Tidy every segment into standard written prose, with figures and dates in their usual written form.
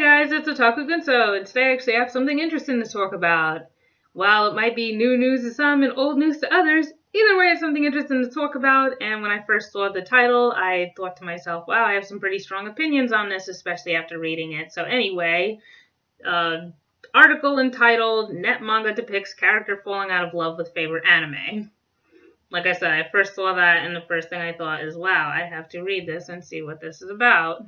guys, it's Otaku Gunso, and today I actually have something interesting to talk about. While it might be new news to some and old news to others, either way it's something interesting to talk about, and when I first saw the title, I thought to myself, wow, I have some pretty strong opinions on this, especially after reading it. So anyway, uh, article entitled, Net Manga Depicts Character Falling Out of Love with Favorite Anime. Like I said, I first saw that, and the first thing I thought is, wow, I have to read this and see what this is about.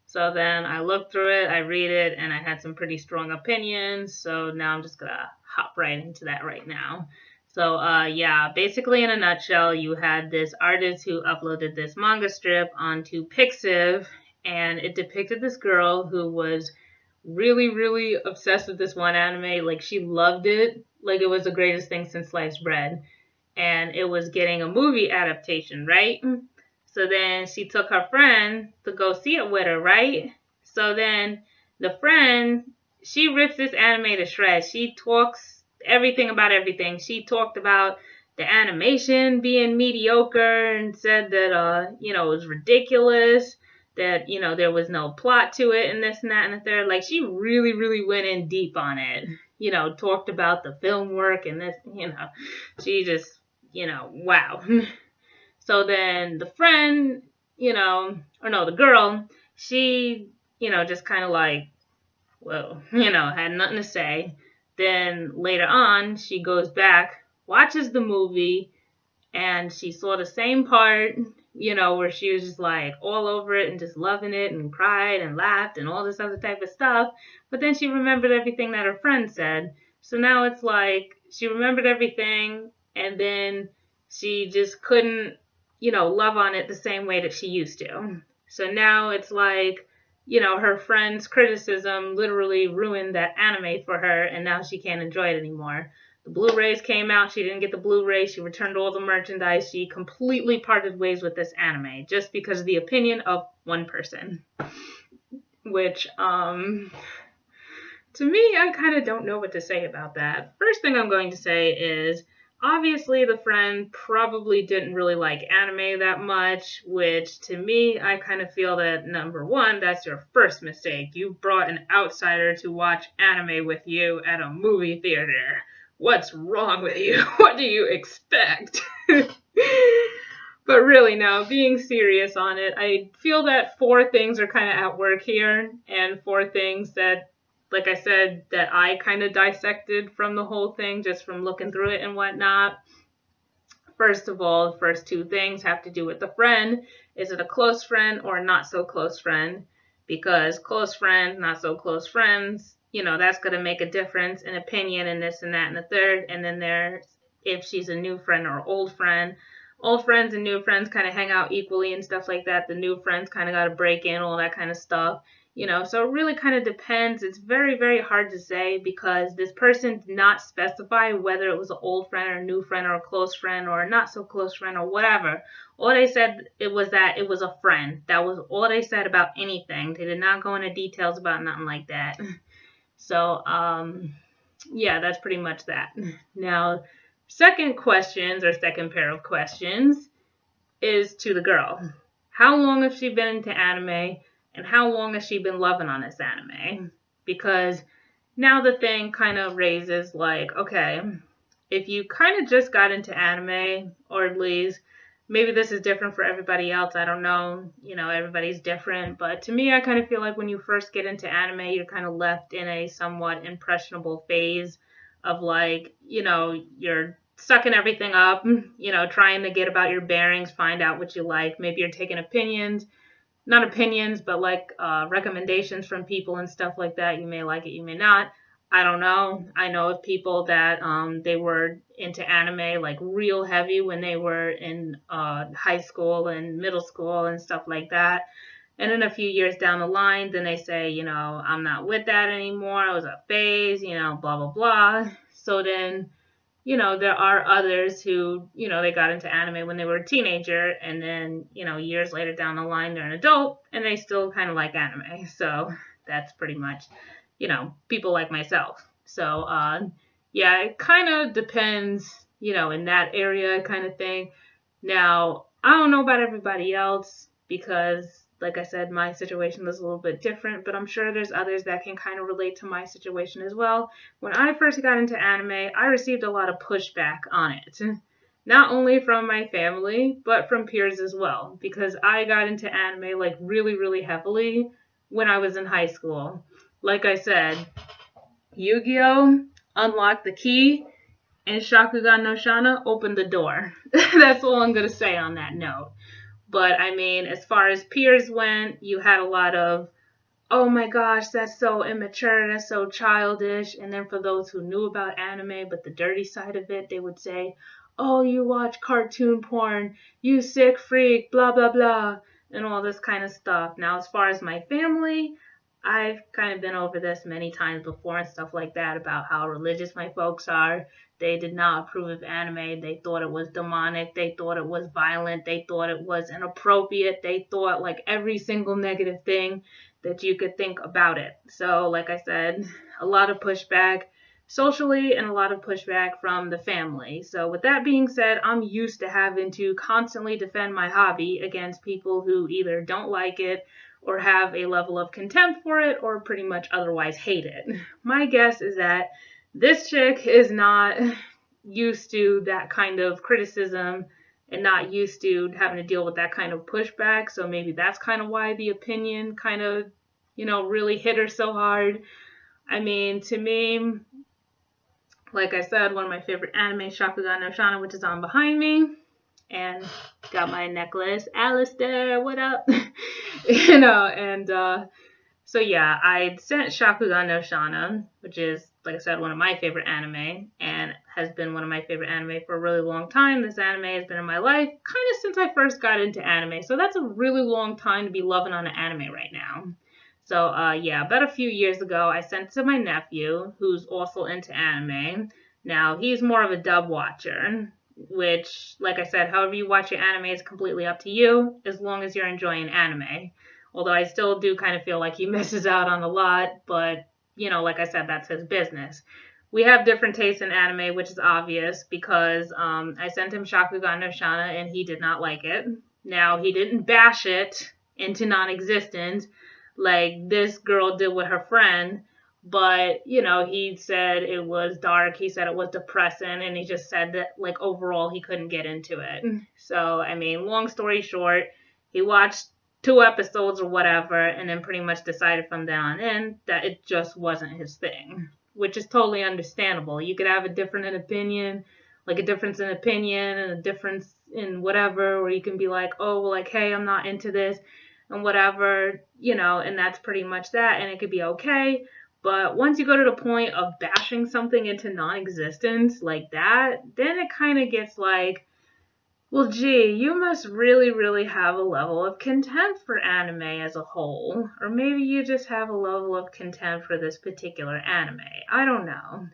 So then I looked through it, I read it, and I had some pretty strong opinions. So now I'm just gonna hop right into that right now. So yeah, basically in a nutshell, you had this artist who uploaded this manga strip onto Pixiv, and it depicted this girl who was really, really obsessed with this one anime. Like she loved it, like it was the greatest thing since sliced bread. And it was getting a movie adaptation, right? So then she took her friend to go see it with her, right? So then the friend, she rips this anime to shreds. She talks everything about everything. She talked about the animation being mediocre and said that, it was ridiculous, that, there was no plot to it and this and that and the third. Like, she really, really went in deep on it. Talked about the film work and this, she just, wow. So then the friend, or no, the girl, she, just kind of like, well, had nothing to say. Then later on, she goes back, watches the movie, and she saw the same part, where she was just like all over it and just loving it and cried and laughed and all this other type of stuff. But then she remembered everything that her friend said. So now it's like she remembered everything and then she just couldn't, love on it the same way that she used to. So now it's like, her friend's criticism literally ruined that anime for her and now she can't enjoy it anymore. The Blu-rays came out. She didn't get the Blu-ray. She returned all the merchandise. She completely parted ways with this anime just because of the opinion of one person. Which, to me, I kind of don't know what to say about that. First thing I'm going to say is, obviously the friend probably didn't really like anime that much, which to me, I kind of feel that, number one, that's your first mistake. You brought an outsider to watch anime with you at a movie theater. What's wrong with you? What do you expect? But really, now, being serious on it, I feel that four things are kind of at work here, and four things that, like I said, that I kind of dissected from the whole thing, just from looking through it and whatnot. First of all, the first two things have to do with the friend. Is it a close friend or not so close friend? Because close friends, not so close friends, that's going to make a difference in opinion and this and that and the third. And then there's if she's a new friend or old friend. Old friends and new friends kind of hang out equally and stuff like that. The new friends kind of got to break in, all that kind of stuff. So it really kind of depends. It's very, very hard to say because this person did not specify whether it was an old friend or a new friend or a close friend or a not so close friend or whatever. All they said it was that it was a friend. That was all they said about anything. They did not go into details about nothing like that. So, yeah, that's pretty much that. Now, second pair of questions is to the girl. How long has she been into anime and how long has she been loving on this anime? Because now the thing kind of raises like, okay, if you kind of just got into anime, or at least maybe this is different for everybody else, I don't know, everybody's different, but to me I kind of feel like when you first get into anime, you're kind of left in a somewhat impressionable phase of like, you're sucking everything up, trying to get about your bearings, find out what you like. Maybe you're taking not opinions, but like recommendations from people and stuff like that. You may like it, you may not. I don't know. I know of people that they were into anime like real heavy when they were in high school and middle school and stuff like that. And then a few years down the line, then they say, I'm not with that anymore. It was a phase, blah, blah, blah. So then, there are others who, they got into anime when they were a teenager and then, years later down the line, they're an adult and they still kind of like anime. So that's pretty much, people like myself. So, yeah, it kind of depends, in that area kind of thing. Now, I don't know about everybody else because like I said, my situation is a little bit different, but I'm sure there's others that can kind of relate to my situation as well. When I first got into anime, I received a lot of pushback on it. Not only from my family, but from peers as well, because I got into anime like really, really heavily when I was in high school. Like I said, Yu-Gi-Oh! Unlocked the key, and Shakugan no Shana opened the door. That's all I'm going to say on that note. But I mean, as far as peers went, you had a lot of, oh my gosh, that's so immature, that's so childish. And then for those who knew about anime, but the dirty side of it, they would say, oh, you watch cartoon porn, you sick freak, blah, blah, blah, and all this kind of stuff. Now, as far as my family, I've kind of been over this many times before and stuff like that about how religious my folks are. They did not approve of anime. They thought it was demonic. They thought it was violent. They thought it was inappropriate. They thought like every single negative thing that you could think about it. So, like I said, a lot of pushback socially and a lot of pushback from the family. So, with that being said, I'm used to having to constantly defend my hobby against people who either don't like it or have a level of contempt for it or pretty much otherwise hate it. My guess is that this chick is not used to that kind of criticism and not used to having to deal with that kind of pushback. So maybe that's kind of why the opinion kind of, really hit her so hard. I mean, to me, like I said, one of my favorite anime, Shakugan no Shana, which is on behind me. And got my necklace. Alistair, what up? So yeah, I sent Shakugan no Shana, which is, like I said, one of my favorite anime, and has been one of my favorite anime for a really long time. This anime has been in my life kind of since I first got into anime, so that's a really long time to be loving on an anime right now. So yeah, about a few years ago, I sent it to my nephew, who's also into anime. Now, he's more of a dub watcher, which, like I said, however you watch your anime is completely up to you, as long as you're enjoying anime. Although I still do kind of feel like he misses out on a lot, but, like I said, that's his business. We have different tastes in anime, which is obvious because I sent him Shakugan no Shana and he did not like it. Now, he didn't bash it into non-existence like this girl did with her friend, but, he said it was dark, he said it was depressing, and he just said that, like, overall he couldn't get into it. So, I mean, long story short, he watched 2 episodes or whatever, and then pretty much decided from then on in that it just wasn't his thing, which is totally understandable. You could have a difference in opinion and a difference in whatever, or you can be like, oh, well, like, hey, I'm not into this and whatever, and that's pretty much that, and it could be okay. But once you go to the point of bashing something into non-existence like that, then it kind of gets like, well, gee, you must really, really have a level of contempt for anime as a whole. Or maybe you just have a level of contempt for this particular anime. I don't know.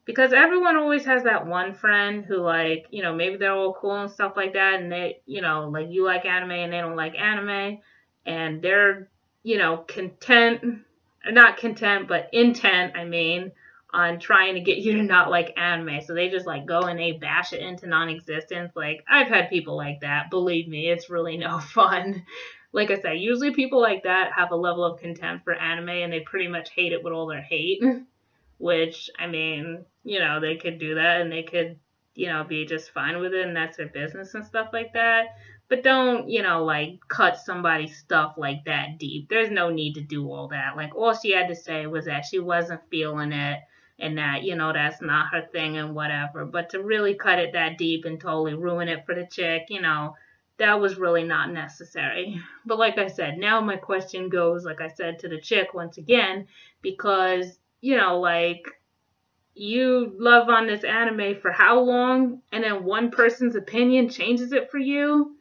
Because everyone always has that one friend who, like, maybe they're all cool and stuff like that, and they, like, you like anime and they don't like anime, and they're, not content, but intent, I mean, on trying to get you to not like anime. So they just like go and they bash it into non-existence. Like, I've had people like that. Believe me, it's really no fun. Like I said, usually people like that have a level of contempt for anime and they pretty much hate it with all their hate. Which, I mean, they could do that and they could, be just fine with it and that's their business and stuff like that. But don't, like, cut somebody's stuff like that deep. There's no need to do all that. Like, all she had to say was that she wasn't feeling it and that, that's not her thing and whatever. But to really cut it that deep and totally ruin it for the chick, that was really not necessary. But like I said, now my question goes, like I said, to the chick once again, because, like, you love on this anime for how long? And then one person's opinion changes it for you?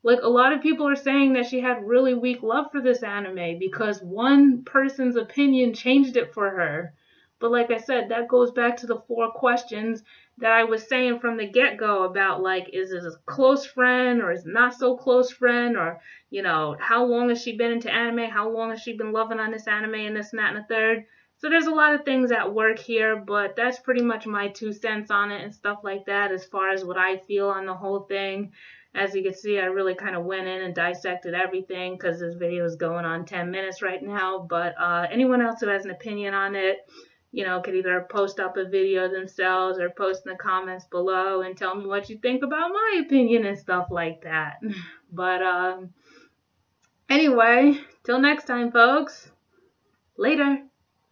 Like, a lot of people are saying that she had really weak love for this anime because one person's opinion changed it for her. But like I said, that goes back to the 4 questions that I was saying from the get-go about, like, is it a close friend or is it not so close friend? Or, how long has she been into anime? How long has she been loving on this anime and this and that and the third? So there's a lot of things at work here, but that's pretty much my 2 cents on it and stuff like that as far as what I feel on the whole thing. As you can see, I really kind of went in and dissected everything because this video is going on 10 minutes right now. But anyone else who has an opinion on it, could either post up a video themselves or post in the comments below and tell me what you think about my opinion and stuff like that. But anyway, till next time, folks. Later.